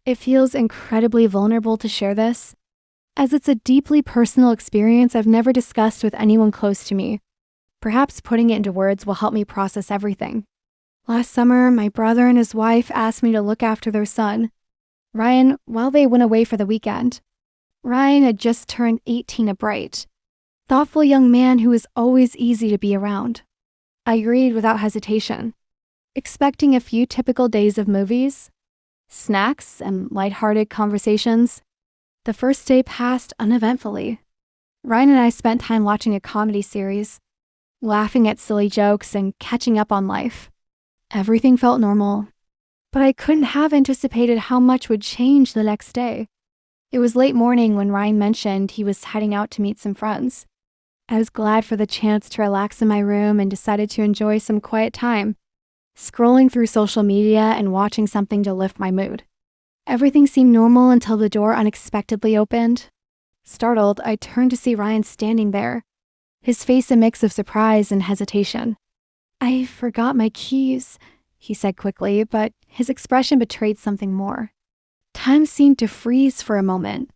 It feels incredibly vulnerable to share this, as it's a deeply personal experience I've never discussed with anyone close to me. Perhaps putting it into words will help me process everything. Last summer, my brother and his wife asked me to look after their son, Ryan, while they went away for the weekend. Ryan had just turned 18, a bright, thoughtful young man who was always easy to be around. I agreed without hesitation, expecting a few typical days of movies, snacks, and lighthearted conversations. The first day passed uneventfully. Ryan and I spent time watching a comedy series, laughing at silly jokes and catching up on life. Everything felt normal, but I couldn't have anticipated how much would change the next day. It was late morning when Ryan mentioned he was heading out to meet some friends. I was glad for the chance to relax in my room and decided to enjoy some quiet time, scrolling through social media and watching something to lift my mood. Everything seemed normal until the door unexpectedly opened. Startled, I turned to see Ryan standing there, his face a mix of surprise and hesitation. "I forgot my keys," he said quickly, but his expression betrayed something more. Time seemed to freeze for a moment.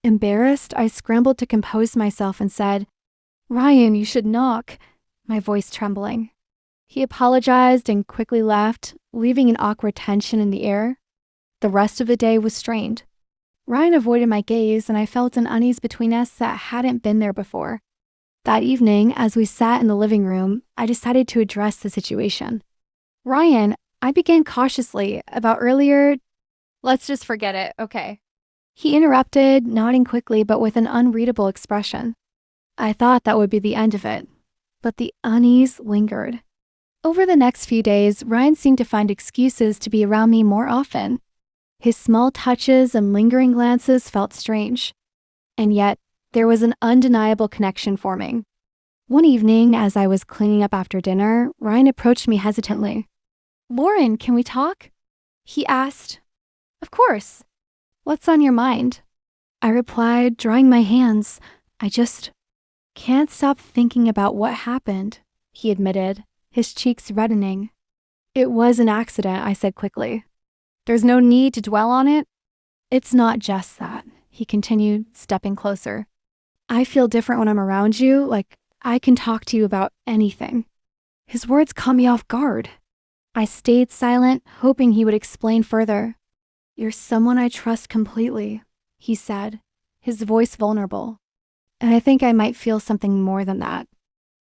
Embarrassed, I scrambled to compose myself and said, "Ryan, you should knock," my voice trembling. He apologized and quickly left, leaving an awkward tension in the air. The rest of the day was strained. Ryan avoided my gaze, and I felt an unease between us that hadn't been there before. That evening, as we sat in the living room, I decided to address the situation. "Ryan," I began cautiously, "about earlier." "Let's just forget it, okay?" He interrupted, nodding quickly but with an unreadable expression. I thought that would be the end of it, but the unease lingered. Over the next few days, Ryan seemed to find excuses to be around me more often. His small touches and lingering glances felt strange, and yet there was an undeniable connection forming. One evening, as I was cleaning up after dinner, Ryan approached me hesitantly. "Lauren, can we talk?" he asked. "Of course. What's on your mind?" I replied, drying my hands. "I just can't stop thinking about what happened," he admitted, his cheeks reddening. "It was an accident," I said quickly. "There's no need to dwell on it." "It's not just that," he continued, stepping closer. "I feel different when I'm around you, like I can talk to you about anything." His words caught me off guard. I stayed silent, hoping he would explain further. "You're someone I trust completely," he said, his voice vulnerable. "And I think I might feel something more than that."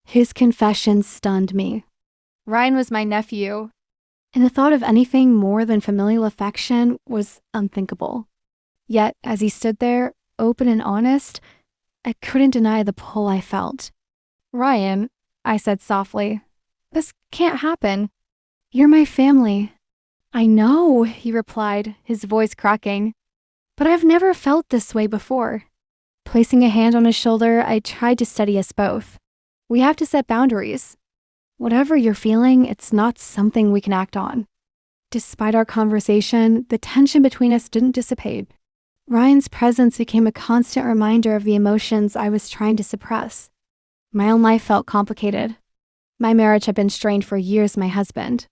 His confession stunned me. Ryan was my nephew, and the thought of anything more than familial affection was unthinkable. Yet, as he stood there, open and honest, I couldn't deny the pull I felt. "Ryan," I said softly, "this can't happen. You're my family." "I know," he replied, his voice cracking, "but I've never felt this way before." Placing a hand on his shoulder, I tried to steady us both. "We have to set boundaries. Whatever you're feeling, it's not something we can act on." Despite our conversation, the tension between us didn't dissipate. Ryan's presence became a constant reminder of the emotions I was trying to suppress. My own life felt complicated. My marriage had been strained for years, my husband.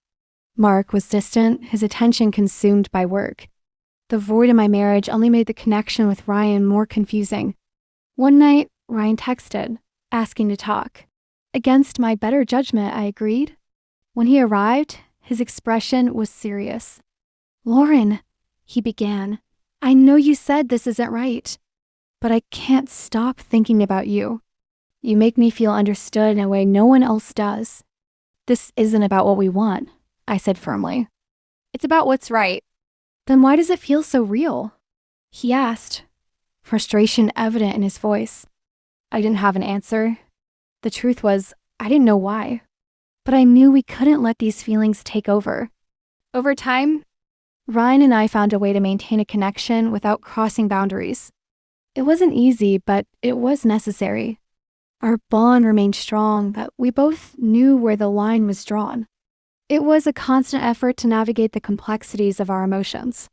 Mark was distant, his attention consumed by work. The void in my marriage only made the connection with Ryan more confusing. One night, Ryan texted, asking to talk. Against my better judgment, I agreed. When he arrived, his expression was serious. "Lauren," he began, "I know you said this isn't right, but I can't stop thinking about you. You make me feel understood in a way no one else does." "This isn't about what we want," I said firmly. "It's about what's right." "Then why does it feel so real?" he asked, frustration evident in his voice. I didn't have an answer. The truth was, I didn't know why, but I knew we couldn't let these feelings take over. Over time, Ryan and I found a way to maintain a connection without crossing boundaries. It wasn't easy, but it was necessary. Our bond remained strong, but we both knew where the line was drawn. It was a constant effort to navigate the complexities of our emotions.